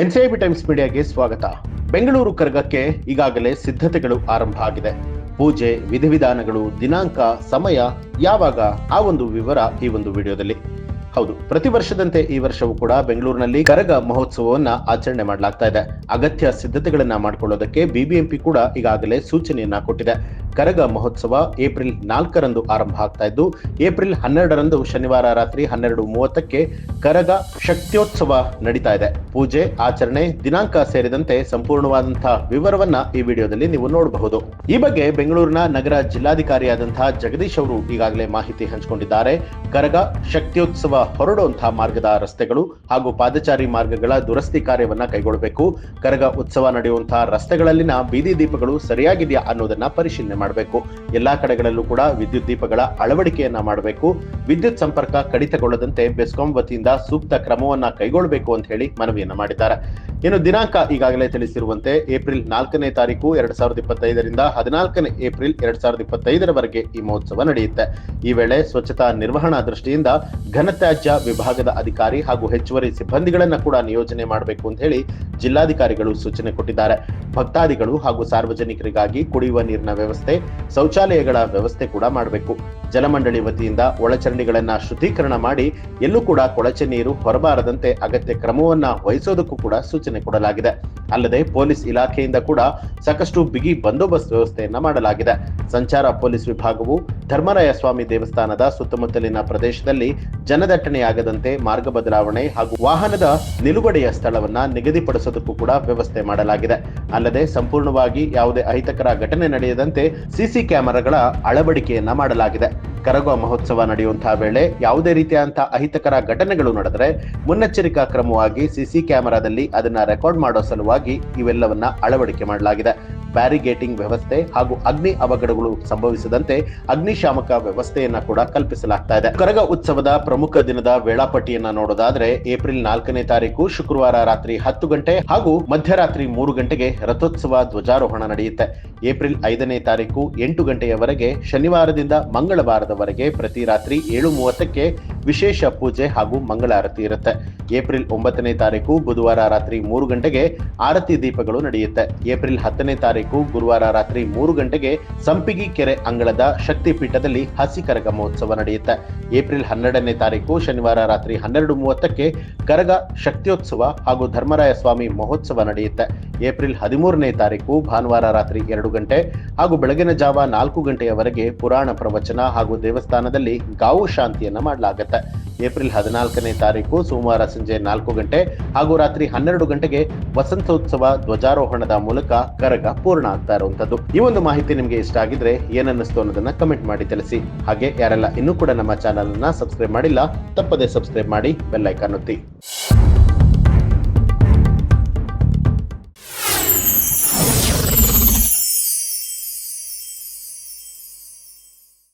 NCIB times ಮೀಡಿಯಾಗೆ ಸ್ವಾಗತ. ಬೆಂಗಳೂರು ಕರಗಕ್ಕೆ ಈಗಾಗಲೇ ಸಿದ್ಧತೆಗಳು ಆರಂಭ ಆಗಿದೆ. ಪೂಜೆ, ವಿಧಿವಿಧಾನಗಳು, ದಿನಾಂಕ, ಸಮಯ ಯಾವಾಗ ಆ ಒಂದು ವಿವರ ಈ ಒಂದು ವಿಡಿಯೋದಲ್ಲಿ. ಹೌದು, ಪ್ರತಿ ವರ್ಷದಂತೆ ಈ ವರ್ಷವೂ ಕೂಡ ಬೆಂಗಳೂರಿನಲ್ಲಿ ಕರಗ ಮಹೋತ್ಸವವನ್ನ ಆಚರಣೆ ಮಾಡಲಾಗ್ತಾ ಇದೆ. ಅಗತ್ಯ ಸಿದ್ಧತೆಗಳನ್ನ ಮಾಡಿಕೊಳ್ಳೋದಕ್ಕೆ ಬಿಬಿಎಂಪಿ ಕೂಡ ಈಗಾಗಲೇ ಸೂಚನೆಯನ್ನ ಕೊಟ್ಟಿದೆ. ಕರಗ ಮಹೋತ್ಸವ ಏಪ್ರಿಲ್ 4ರಂದು ಆರಂಭ ಆಗ್ತಾ ಇದ್ದು, ಏಪ್ರಿಲ್ 12ರಂದು ಶನಿವಾರ ರಾತ್ರಿ 12:30ಕ್ಕೆ ಕರಗ ಶಕ್ತ್ಯೋತ್ಸವ ನಡೀತಾ ಇದೆ. ಪೂಜೆ, ಆಚರಣೆ, ದಿನಾಂಕ ಸೇರಿದಂತೆ ಸಂಪೂರ್ಣವಾದಂತಹ ವಿವರವನ್ನ ಈ ವಿಡಿಯೋದಲ್ಲಿ ನೀವು ನೋಡಬಹುದು. ಈ ಬಗ್ಗೆ ಬೆಂಗಳೂರಿನ ನಗರ ಜಿಲ್ಲಾಧಿಕಾರಿಯಾದಂತಹ ಜಗದೀಶ್ ಅವರು ಈಗಾಗಲೇ ಮಾಹಿತಿ ಹಂಚಿಕೊಂಡಿದ್ದಾರೆ. ಕರಗ ಶಕ್ತ್ಯೋತ್ಸವ ಹೊರಡುವಂತಹ ಮಾರ್ಗದ ರಸ್ತೆಗಳು ಹಾಗೂ ಪಾದಚಾರಿ ಮಾರ್ಗಗಳ ದುರಸ್ತಿ ಕಾರ್ಯವನ್ನ ಕೈಗೊಳ್ಳಬೇಕು. ಕರಗ ಉತ್ಸವ ನಡೆಯುವಂತಹ ರಸ್ತೆಗಳಲ್ಲಿನ ಬೀದಿ ದೀಪಗಳು ಸರಿಯಾಗಿದೆಯಾ ಅನ್ನೋದನ್ನ ಪರಿಶೀಲನೆ ಮಾಡಬೇಕು. ಎಲ್ಲಾ ಕಡೆಗಳಲ್ಲೂ ಕೂಡ ವಿದ್ಯುತ್ ದೀಪಗಳ ಅಳವಡಿಕೆಯನ್ನ ಮಾಡಬೇಕು. ವಿದ್ಯುತ್ ಸಂಪರ್ಕ ಕಡಿತಗೊಳ್ಳದಂತೆ ಬೆಸ್ಕಾಂ ವತಿಯಿಂದ ಸೂಕ್ತ ಕ್ರಮವನ್ನ ಕೈಗೊಳ್ಳಬೇಕು ಅಂತ ಹೇಳಿ ಮನವಿಯನ್ನ ಮಾಡಿದ್ದಾರೆ. ಇನ್ನು ದಿನಾಂಕ ಈಗಾಗಲೇ ತಿಳಿಸಿರುವಂತೆ ಏಪ್ರಿಲ್ 4ನೇ ತಾರೀಕು 2025ರಿಂದ 14ನೇ ಏಪ್ರಿಲ್ 2025ರವರೆಗೆ ಈ ಮಹೋತ್ಸವ ನಡೆಯುತ್ತೆ. ಈ ವೇಳೆ ಸ್ವಚ್ಛತಾ ನಿರ್ವಹಣಾ ದೃಷ್ಟಿಯಿಂದ ಘನತ್ಯಾಜ್ಯ ವಿಭಾಗದ ಅಧಿಕಾರಿ ಹಾಗೂ ಹೆಚ್ಚುವರಿ ಸಿಬ್ಬಂದಿಗಳನ್ನ ಕೂಡ ನಿಯೋಜನೆ ಮಾಡಬೇಕು ಅಂತ ಹೇಳಿ ಜಿಲ್ಲಾಧಿಕಾರಿಗಳು ಸೂಚನೆ ಕೊಟ್ಟಿದ್ದಾರೆ. ಭಕ್ತಾದಿಗಳು ಹಾಗೂ ಸಾರ್ವಜನಿಕರಿಗಾಗಿ ಕುಡಿಯುವ ನೀರಿನ ವ್ಯವಸ್ಥೆ, ಶೌಚಾಲಯಗಳ ವ್ಯವಸ್ಥೆ ಕೂಡ ಮಾಡಬೇಕು. ಜಲಮಂಡಳಿ ವತಿಯಿಂದ ಒಳಚರಂಡಿಗಳನ್ನ ಶುದ್ಧೀಕರಣ ಮಾಡಿ ಎಲ್ಲೂ ಕೂಡ ಕೊಳಚೆ ನೀರು ಹೊರಬಾರದಂತೆ ಅಗತ್ಯ ಕ್ರಮವನ್ನ ವಹಿಸೋದಕ್ಕೂ ಕೂಡ ಸೂಚನೆ ಕೊಡಲಾಗಿದೆ. ಅಲ್ಲದೆ ಪೊಲೀಸ್ ಇಲಾಖೆಯಿಂದ ಕೂಡ ಸಾಕಷ್ಟು ಬಿಗಿ ಬಂದೋಬಸ್ತ್ ವ್ಯವಸ್ಥೆಯನ್ನ ಮಾಡಲಾಗಿದೆ. ಸಂಚಾರ ಪೊಲೀಸ್ ವಿಭಾಗವು ಧರ್ಮರಾಯ ಸ್ವಾಮಿ ದೇವಸ್ಥಾನದ ಸುತ್ತಮುತ್ತಲಿನ ಪ್ರದೇಶದಲ್ಲಿ ಜನದಟ್ಟಣೆಯಾಗದಂತೆ ಮಾರ್ಗ ಬದಲಾವಣೆ ಹಾಗೂ ವಾಹನದ ನಿಲುಗಡೆಯ ಸ್ಥಳವನ್ನ ನಿಗದಿಪಡಿಸೋದಕ್ಕೂ ಕೂಡ ವ್ಯವಸ್ಥೆ ಮಾಡಲಾಗಿದೆ. ಅಲ್ಲದೆ ಸಂಪೂರ್ಣವಾಗಿ ಯಾವುದೇ ಅಹಿತಕರ ಘಟನೆ ನಡೆಯದಂತೆ ಸಿಸಿ ಕ್ಯಾಮೆರಾಗಳ ಅಳವಡಿಕೆಯನ್ನ ಮಾಡಲಾಗಿದೆ. ಕರಗ ಮಹೋತ್ಸವ ನಡೆಯುವಂತಹ ವೇಳೆ ಯಾವುದೇ ರೀತಿಯಾದಂತಹ ಅಹಿತಕರ ಘಟನೆಗಳು ನಡೆದರೆ ಮುನ್ನೆಚ್ಚರಿಕಾ ಕ್ರಮವಾಗಿ ಸಿಸಿ ಕ್ಯಾಮೆರಾದಲ್ಲಿ ಅದನ್ನ ರೆಕಾರ್ಡ್ ಮಾಡೋ ಸಲುವಾಗಿ ಇವೆಲ್ಲವನ್ನ ಅಳವಡಿಕೆ ಮಾಡಲಾಗಿದೆ. ಬ್ಯಾರಿಗೇಟಿಂಗ್ ವ್ಯವಸ್ಥೆ ಹಾಗೂ ಅಗ್ನಿ ಅವಘಡಗಳು ಸಂಭವಿಸದಂತೆ ಅಗ್ನಿಶಾಮಕ ವ್ಯವಸ್ಥೆಯನ್ನ ಕೂಡ ಕಲ್ಪಿಸಲಾಗ್ತಾ ಇದೆ. ಕರಗ ಉತ್ಸವದ ಪ್ರಮುಖ ದಿನದ ವೇಳಾಪಟ್ಟಿಯನ್ನ ನೋಡೋದಾದ್ರೆ ಏಪ್ರಿಲ್ 4ನೇ ತಾರೀಕು ಶುಕ್ರವಾರ ರಾತ್ರಿ 10 ಗಂಟೆ ಹಾಗೂ ಮಧ್ಯರಾತ್ರಿ 3 ಗಂಟೆಗೆ ರಥೋತ್ಸವ ಧ್ವಜಾರೋಹಣ ನಡೆಯುತ್ತೆ. ಏಪ್ರಿಲ್ 5ನೇ ತಾರೀಕು 8 ಗಂಟೆಯವರೆಗೆ ಶನಿವಾರದಿಂದ ಮಂಗಳವಾರದವರೆಗೆ ಪ್ರತಿ ರಾತ್ರಿ 7:30ಕ್ಕೆ ವಿಶೇಷ ಪೂಜೆ ಹಾಗೂ ಮಂಗಳಾರತಿ ಇರುತ್ತೆ. ಏಪ್ರಿಲ್ 9ನೇ ತಾರೀಕು ಬುಧವಾರ ರಾತ್ರಿ 3 ಗಂಟೆಗೆ ಆರತಿ ದೀಪಗಳು ನಡೆಯುತ್ತೆ. ಏಪ್ರಿಲ್ 10ನೇ ತಾರೀಕು ಗುರುವಾರ ರಾತ್ರಿ 3 ಗಂಟೆಗೆ ಸಂಪಿಗಿ ಕೆರೆ ಅಂಗಳದ ಶಕ್ತಿ ಪೀಠದಲ್ಲಿ ಹಸಿ ಕರಗ ಮಹೋತ್ಸವ ನಡೆಯುತ್ತೆ. ಏಪ್ರಿಲ್ 12ನೇ ತಾರೀಕು ಶನಿವಾರ ರಾತ್ರಿ 12:30ಕ್ಕೆ ಕರಗ ಶಕ್ತ್ಯೋತ್ಸವ ಹಾಗೂ ಧರ್ಮರಾಯ ಸ್ವಾಮಿ ಮಹೋತ್ಸವ ನಡೆಯುತ್ತೆ. ಏಪ್ರಿಲ್ 13ನೇ ತಾರೀಕು ಭಾನುವಾರ ರಾತ್ರಿ 2 ಗಂಟೆ ಹಾಗೂ ಬೆಳಗಿನ ಜಾವ 4 ಗಂಟೆಯವರೆಗೆ ಪುರಾಣ ಪ್ರವಚನ ಹಾಗೂ ದೇವಸ್ಥಾನದಲ್ಲಿ ಗಾವು ಶಾಂತಿಯನ್ನ ಮಾಡಲಾಗುತ್ತೆ. ಏಪ್ರಿಲ್ 14ನೇ ತಾರೀಕು ಸೋಮವಾರ ಸಂಜೆ 4 ಗಂಟೆ ಹಾಗೂ ರಾತ್ರಿ 12 ಗಂಟೆಗೆ ವಸಂತೋತ್ಸವ ಧ್ವಜಾರೋಹಣದ ಮೂಲಕ ಕರಗ ಪೂರ್ಣ ಆಗ್ತಾ ಇರುವಂತದ್ದು. ಈ ಒಂದು ಮಾಹಿತಿ ನಿಮಗೆ ಇಷ್ಟ ಆಗಿದ್ರೆ ಏನನ್ನಿಸ್ತು ಅನ್ನೋದನ್ನ ಕಮೆಂಟ್ ಮಾಡಿ ತಿಳಿಸಿ. ಹಾಗೆ ಯಾರೆಲ್ಲ ಇನ್ನೂ ಕೂಡ ನಮ್ಮ ಚಾನಲ್ ಅನ್ನ ಸಬ್ಸ್ಕ್ರೈಬ್ ಮಾಡಿಲ್ಲ, ತಪ್ಪದೇ ಸಬ್ಸ್ಕ್ರೈಬ್ ಮಾಡಿ, ಬೆಲ್ ಐಕಾನ್ ಒತ್ತಿ.